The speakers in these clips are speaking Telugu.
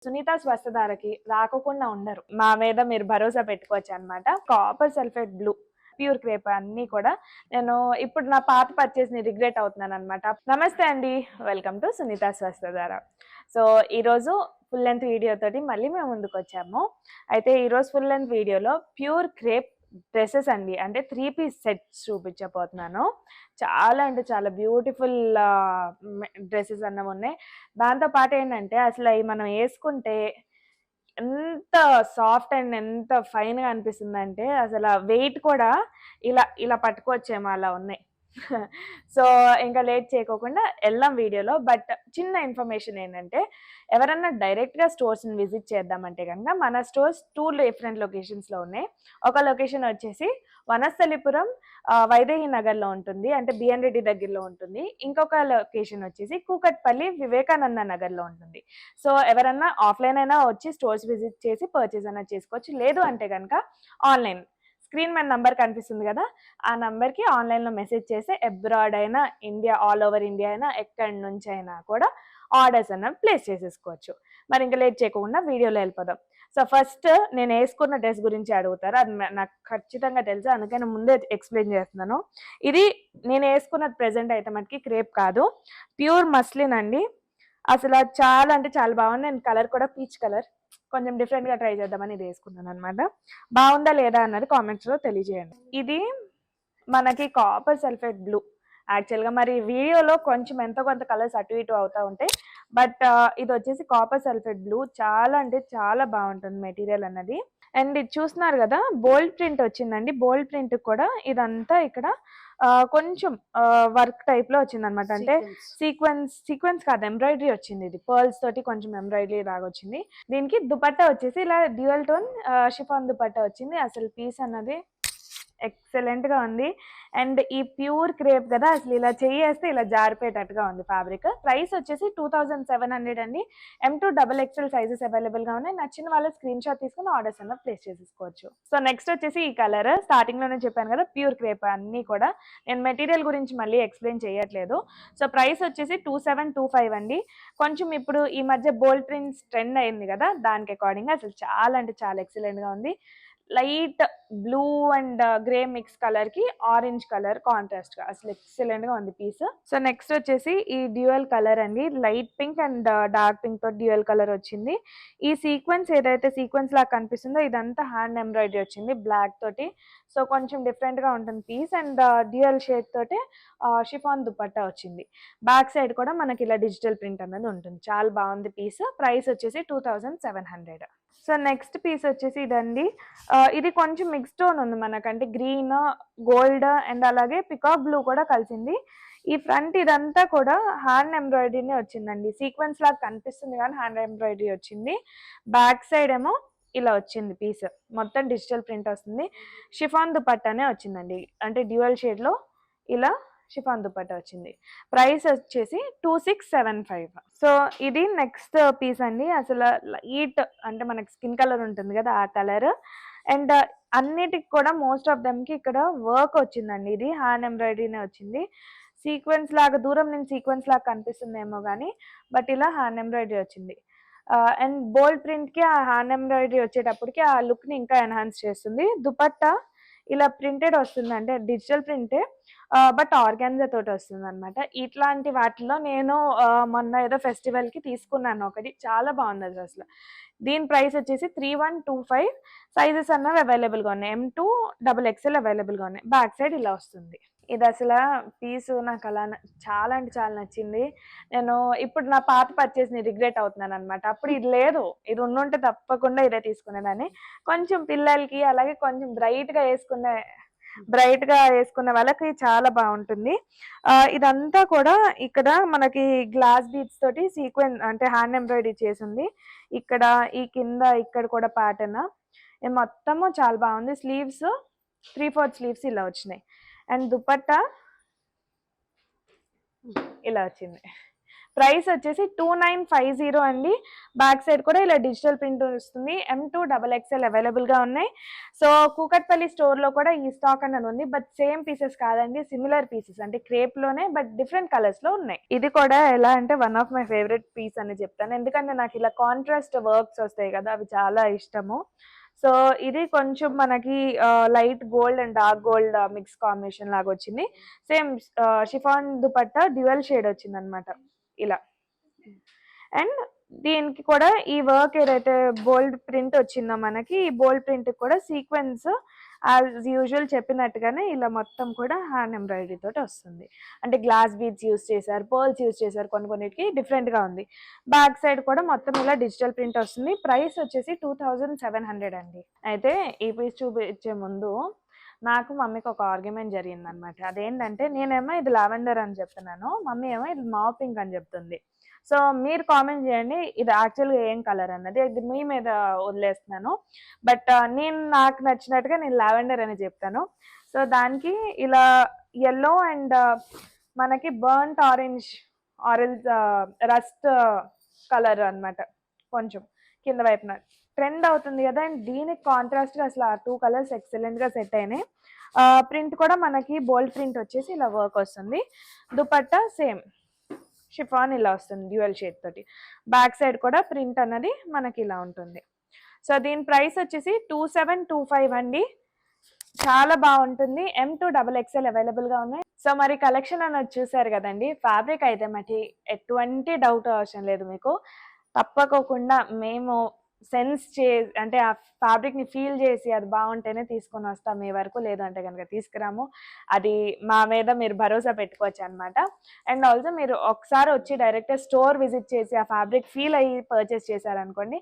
సునీత స్వస్థధారకి రాకోకుండా ఉండరు. మా మీద మీరు భరోసా పెట్టుకోవచ్చు అనమాట. Copper sulphate blue pure crepe అన్ని కూడా నేను ఇప్పుడు నా పాత పర్చేస్ ని రిగ్రెట్ అవుతున్నాను అనమాట. నమస్తే అండి, వెల్కమ్ టు సునీత స్వస్థధార. సో ఈరోజు ఫుల్ లెంత్ వీడియో తోటి మళ్ళీ మేము ముందుకు వచ్చాము. అయితే ఈరోజు ఫుల్ లెంత్ వీడియోలో ప్యూర్ క్రేప్ డ్రెస్సెస్ అండి, అంటే 3 పీస్ సెట్స్ చూపించబోతున్నాను. చాలా అంటే చాలా బ్యూటిఫుల్ డ్రెస్సెస్ అన్నవి ఉన్నాయి. దాంతో పాటు ఏంటంటే అసలు అవి మనం వేసుకుంటే ఎంత సాఫ్ట్ అండ్ ఎంత ఫైన్గా అనిపిస్తుంది అంటే అసలు వెయిట్ కూడా ఇలా ఇలా పట్టుకోవచ్చేమో అలా ఉన్నాయి. సో ఇంకా లేట్ చేయకోకుండా వెళ్దాం వీడియోలో. బట్ చిన్న ఇన్ఫర్మేషన్ ఏంటంటే, ఎవరన్నా డైరెక్ట్గా స్టోర్స్ని విజిట్ చేద్దామంటే కనుక మన స్టోర్స్ 2 డిఫరెంట్ లొకేషన్స్లో ఉన్నాయి. ఒక లొకేషన్ వచ్చేసి వనస్థలిపురం వైదేహి నగర్లో ఉంటుంది, అంటే బిఎన్ రెడ్డి దగ్గరలో ఉంటుంది. ఇంకొక లొకేషన్ వచ్చేసి కూకట్పల్లి వివేకానంద నగర్లో ఉంటుంది. సో ఎవరన్నా ఆఫ్లైన్ అయినా వచ్చి స్టోర్స్ విజిట్ చేసి పర్చేస్ అయినా చేసుకోవచ్చు. లేదు అంటే కనుక ఆన్లైన్ స్క్రీన్ మీద నంబర్ కనిపిస్తుంది కదా, ఆ నంబర్కి ఆన్లైన్లో మెసేజ్ చేసి అబ్రాడ్ అయినా ఇండియా, ఆల్ ఓవర్ ఇండియా అయినా ఎక్కడి నుంచి అయినా కూడా ఆర్డర్స్ అన్నవి ప్లేస్ చేసేసుకోవచ్చు. మరి ఇంకా లేట్ చేయకుండా వీడియోలో వెళ్ళిపోదాం. సో ఫస్ట్ నేను వేసుకున్న డ్రెస్ గురించి అడుగుతారు, అది నాకు ఖచ్చితంగా తెలుసు, అందుకని ముందే ఎక్స్ప్లెయిన్ చేస్తున్నాను. ఇది నేను వేసుకున్న ప్రెజెంట్ అయితే మనకి క్రేప్ కాదు, ప్యూర్ మస్లిన్ అండి. అసలు చాలా అంటే చాలా బాగుంది. నేను కలర్ కూడా పీచ్ కలర్, కొంచెం డిఫరెంట్గా ట్రై చేద్దామని ఇది వేసుకున్నాను అనమాట. బాగుందా లేదా అన్నది కామెంట్స్లో తెలియజేయండి. ఇది మనకి కాపర్ సల్ఫేట్ బ్లూ. యాక్చువల్గా మరి వీడియోలో కొంచెం ఎంతో కొంత కలర్స్ అటు ఇటు అవుతూ ఉంటాయి, బట్ ఇది వచ్చేసి కాపర్ సల్ఫేట్ బ్లూ. చాలా అంటే చాలా బాగుంటుంది మెటీరియల్ అన్నది. అండ్ ఇది చూస్తున్నారు కదా, బోల్డ్ ప్రింట్ వచ్చిందండి. బోల్డ్ ప్రింట్ కూడా ఇదంతా ఇక్కడ కొంచెం వర్క్ టైప్ లో వచ్చింది అనమాట. అంటే సీక్వెన్స్ కాదు, ఎంబ్రాయిడరీ వచ్చింది. ఇది పర్ల్స్ తోటి కొంచెం ఎంబ్రాయిడరీ లాగా వచ్చింది. దీనికి దుపట్టా వచ్చేసి ఇలా డ్యూయల్ టోన్ షిఫాన్ దుపట్టా వచ్చింది. అసలు పీస్ అన్నది ఎక్సలెంట్ గా ఉంది. అండ్ ఈ ప్యూర్ క్రేప్ కదా, అసలు ఇలా చేయేస్తే ఇలా జారిపోయేటట్టుగా ఉంది ఫ్యాబ్రిక్. ప్రైస్ వచ్చేసి 2700 అండి. M2 XXL సైజెస్ అవైలబుల్ గా ఉన్నాయి. నచ్చిన వాళ్ళు స్క్రీన్ షాట్ తీసుకుని ఆర్డర్స్ అన్న ప్లేస్ చేసేసుకోవచ్చు. సో నెక్స్ట్ వచ్చేసి ఈ కలర్, స్టార్టింగ్ లోనే చెప్పాను కదా ప్యూర్ క్రేప్ అన్ని కూడా. నేను మెటీరియల్ గురించి మళ్ళీ ఎక్స్ప్లెయిన్ చేయట్లేదు. సో ప్రైస్ వచ్చేసి 2725 అండి. కొంచెం ఇప్పుడు ఈ మధ్య బోల్డ్ ప్రింట్స్ ట్రెండ్ అయింది కదా, దానికి అకార్డింగ్ అసలు చాలా అంటే చాలా ఎక్సలెంట్ గా ఉంది. Light blue and grey mix colour కి ఆరెంజ్ కలర్ కాంట్రాస్ట్ గా అసలు ఎక్సలెంట్ గా ఉంది పీస్. సో నెక్స్ట్ వచ్చేసి ఈ డ్యూయల్ కలర్ అండి, light pink and dark pink తో డ్యూయల్ కలర్ వచ్చింది. ఈ సీక్వెన్స్ ఏదైతే సీక్వెన్స్ లాగా కనిపిస్తుందో ఇదంతా హ్యాండ్ ఎంబ్రాయిడరీ వచ్చింది బ్లాక్ తోటి. సో కొంచెం డిఫరెంట్ గా ఉంటుంది పీస్. అండ్ డ్యూయల్ షేడ్ తోటి షిఫాన్ దుపట్టా వచ్చింది. బ్యాక్ సైడ్ కూడా మనకి ఇలా డిజిటల్ ప్రింట్ అనేది ఉంటుంది. చాలా బాగుంది పీస్. ప్రైస్ వచ్చేసి 2700. సో నెక్స్ట్ పీస్ వచ్చేసి ఇదండి. ఇది కొంచెం మిక్స్ టోన్ ఉంది మనకంటే, గ్రీన్, గోల్డ్ అండ్ అలాగే పికాక్ బ్లూ కూడా కలిసింది. ఈ ఫ్రంట్ ఇదంతా కూడా హ్యాండ్ ఎంబ్రాయిడరీనే వచ్చిందండి. సీక్వెన్స్ లాగా కనిపిస్తుంది కానీ హ్యాండ్ ఎంబ్రాయిడరీ వచ్చింది. బ్యాక్ సైడ్ ఏమో ఇలా వచ్చింది పీస్, మొత్తం డిజిటల్ ప్రింట్ వస్తుంది. షిఫాన్ దుపట్టానే వచ్చిందండి, అంటే డ్యూయల్ షేడ్ లో ఇలా షిఫాన్ దుపట్టా వచ్చింది. ప్రైస్ వచ్చేసి 2675. సో ఇది నెక్స్ట్ పీస్ అండి. అసలు లైట్ అంటే మనకి స్కిన్ కలర్ ఉంటుంది కదా, ఆ కలర్. అండ్ అన్నిటికి కూడా మోస్ట్ ఆఫ్ దెమ్ కి ఇక్కడ వర్క్ వచ్చిందండి. ఇది హ్యాండ్ ఎంబ్రాయిడరీనే వచ్చింది. సీక్వెన్స్ లాగా దూరం నుంచి సీక్వెన్స్ లాగా కనిపిస్తుందేమో కానీ, బట్ ఇలా హ్యాండ్ ఎంబ్రాయిడరీ వచ్చింది. అండ్ బోల్డ్ ప్రింట్ కి ఆ హ్యాండ్ ఎంబ్రాయిడరీ వచ్చేటప్పటికి ఆ లుక్ ని ఇంకా ఎన్హాన్స్ చేస్తుంది. దుపట్టా ఇలా ప్రింటెడ్ వస్తుంది, అంటే డిజిటల్ ప్రింటే, బట్ ఆర్గాన్జా తోటి వస్తుంది అనమాట. ఇట్లాంటి వాటిలో నేను మొన్న ఏదో ఫెస్టివల్ కి తీసుకున్నాను ఒకటి, చాలా బాగుంది అది అసలు. దీని ప్రైస్ వచ్చేసి 3125. సైజెస్ అన్నవి అవైలబుల్ గా ఉన్నాయి. M2 XXL అవైలబుల్ గా ఉన్నాయి. బ్యాక్ సైడ్ ఇలా వస్తుంది. ఇది అసలు పీస్ నాకు అలా చాలా అంటే చాలా నచ్చింది. నేను ఇప్పుడు నా పాత పర్చేస్ ని రిగ్రెట్ అవుతున్నాను అనమాట. అప్పుడు ఇది లేదు, ఇది ఉండుంటే తప్పకుండా ఇదే తీసుకునేదాన్ని. కొంచెం పిల్లలకి అలాగే కొంచెం బ్రైట్ గా వేసుకునే వాళ్ళకి చాలా బాగుంటుంది. ఇదంతా కూడా ఇక్కడ మనకి గ్లాస్ బీడ్స్ తోటి సీక్వెన్స్ అంటే హ్యాండ్ ఎంబ్రాయిడరీ చేసింది. ఇక్కడ ఈ కింద ఇక్కడ కూడా ప్యాటర్న్ మొత్తము చాలా బాగుంది. స్లీవ్స్ 3/4 స్లీవ్స్ ఇలా వచ్చినాయి. అండ్ దుపట్టా ఇలా వచ్చింది. ప్రైస్ వచ్చేసి 2950 అండి. బ్యాక్ సైడ్ కూడా ఇలా డిజిటల్ ప్రింట్ వస్తుంది. M2XXL అవైలబుల్గా ఉన్నాయి. సో కూకట్పల్లి స్టోర్లో కూడా ఈ స్టాక్ అన్నది ఉంది. బట్ సేమ్ పీసెస్ కాదండి, సిమిలర్ పీసెస్ అంటే క్రేప్లోనే బట్ డిఫరెంట్ కలర్స్లో ఉన్నాయి. ఇది కూడా ఎలా అంటే one of my favourite piece అని చెప్తాను, ఎందుకంటే నాకు ఇలా కాంట్రాస్ట్ వర్క్స్ వస్తాయి కదా, అవి చాలా ఇష్టము. సో ఇది కొంచెం మనకి light gold and dark gold mix combination లాగా వచ్చింది. Same chiffon dupatta dual shade వచ్చింది అనమాట ఇలా. అండ్ దీనికి కూడా ఈ వర్క్ ఏదైతే బోల్డ్ ప్రింట్ వచ్చిందో మనకి, ఈ బోల్డ్ ప్రింట్ కూడా సీక్వెన్స్ యాజ్ యూజువల్ చెప్పినట్టుగానే ఇలా మొత్తం కూడా హ్యాండ్ ఎంబ్రాయిడరీ తోటి వస్తుంది. అంటే గ్లాస్ బీడ్స్ యూస్ చేశారు, పర్ల్స్ యూస్ చేశారు, కొన్నిటికి డిఫరెంట్గా ఉంది. బ్యాక్ సైడ్ కూడా మొత్తం ఇలా డిజిటల్ ప్రింట్ వస్తుంది. ప్రైస్ వచ్చేసి 2700 అండి. అయితే ఈ పీస్ చూపించే ముందు నాకు మమ్మీకి ఒక ఆర్గ్యుమెంట్ జరిగిందనమాట. అదేంటంటే నేనేమో ఇది లావెండర్ అని చెప్తున్నాను, మమ్మీ ఏమో ఇది మావ్ పింక్ అని చెప్తుంది. సో మీరు కామెంట్ చేయండి ఇది యాక్చువల్గా ఏం కలర్ అన్నది, ఇది మీ మీద వదిలేస్తున్నాను. బట్ నాకు నచ్చినట్టుగా నేను లావెండర్ అని చెప్తాను. సో దానికి ఇలా ఎల్లో అండ్ మనకి బర్న్ట్ ఆరెంజ్ రస్ట్ కలర్ అన్నమాట, కొంచెం కింద వైపున ట్రెండ్ అవుతుంది కదా. అండ్ దీనికి కాంట్రాస్ట్గా అసలు ఆ 2 కలర్స్ ఎక్సలెంట్గా సెట్ అయినాయి. ప్రింట్ కూడా మనకి బోల్డ్ ప్రింట్ వచ్చేసి ఇలా వర్క్ వస్తుంది. దుపట్టా సేమ్ షిఫాన్ ఇలా వస్తుంది డ్యూయల్ షేడ్ తోటి. బ్యాక్ సైడ్ కూడా ప్రింట్ అన్నది మనకి ఇలా ఉంటుంది. సో దీని ప్రైస్ వచ్చేసి 2725 అండి. చాలా బాగుంటుంది. M2XXL అవైలబుల్గా ఉన్నాయి. సో మరి కలెక్షన్ అన్నది చూసారు కదండి. ఫ్యాబ్రిక్ అయితే మటి ఎటువంటి డౌట్ అవసరం లేదు మీకు. తప్పకోకుండా మేము సెన్స్ అంటే ఆ ఫ్యాబ్రిక్ని ఫీల్ చేసి అది బాగుంటేనే తీసుకొని వస్తాం మీ వరకు, లేదంటే కనుక తీసుకురాము. అది మా మీద మీరు భరోసా పెట్టుకోవచ్చు అనమాట. అండ్ ఆల్సో మీరు ఒకసారి వచ్చి డైరెక్ట్గా స్టోర్ విజిట్ చేసి ఆ ఫ్యాబ్రిక్ ఫీల్ అయ్యి పర్చేస్ చేశారనుకోండి,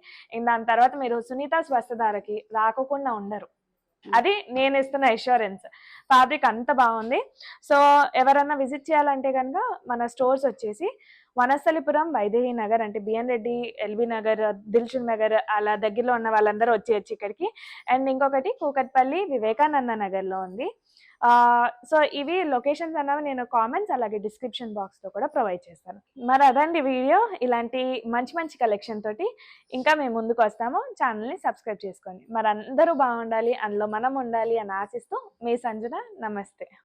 దాని తర్వాత మీరు సునీత స్వస్థధారకి రాకుండా ఉండరు. అది నేను ఇస్తున్న అష్యూరెన్స్. ఫ్యాబ్రిక్ అంత బాగుంది. సో ఎవరన్నా విజిట్ చేయాలంటే కనుక మన స్టోర్స్ వచ్చేసి వనస్థలిపురం, వైదేహి నగర్ అంటే బిఎన్ రెడ్డి, ఎల్బీ నగర్, దిల్సుఖ్ నగర్ అలా దగ్గరలో ఉన్న వాళ్ళందరూ వచ్చేయచ్చు ఇక్కడికి. అండ్ ఇంకొకటి కూకట్పల్లి వివేకానంద నగర్లో ఉంది. సో ఇవి లొకేషన్స్ అన్నవి నేను కామెంట్స్ అలాగే డిస్క్రిప్షన్ బాక్స్లో కూడా ప్రొవైడ్ చేస్తాను. మరి అదండి వీడియో. ఇలాంటి మంచి మంచి కలెక్షన్ తోటి ఇంకా మేము ముందుకు వస్తాము. ఛానల్ని సబ్స్క్రైబ్ చేసుకోండి. మరి అందరూ బాగుండాలి, అందులో మనం ఉండాలి అని ఆశిస్తూ మీ సంజన. నమస్తే.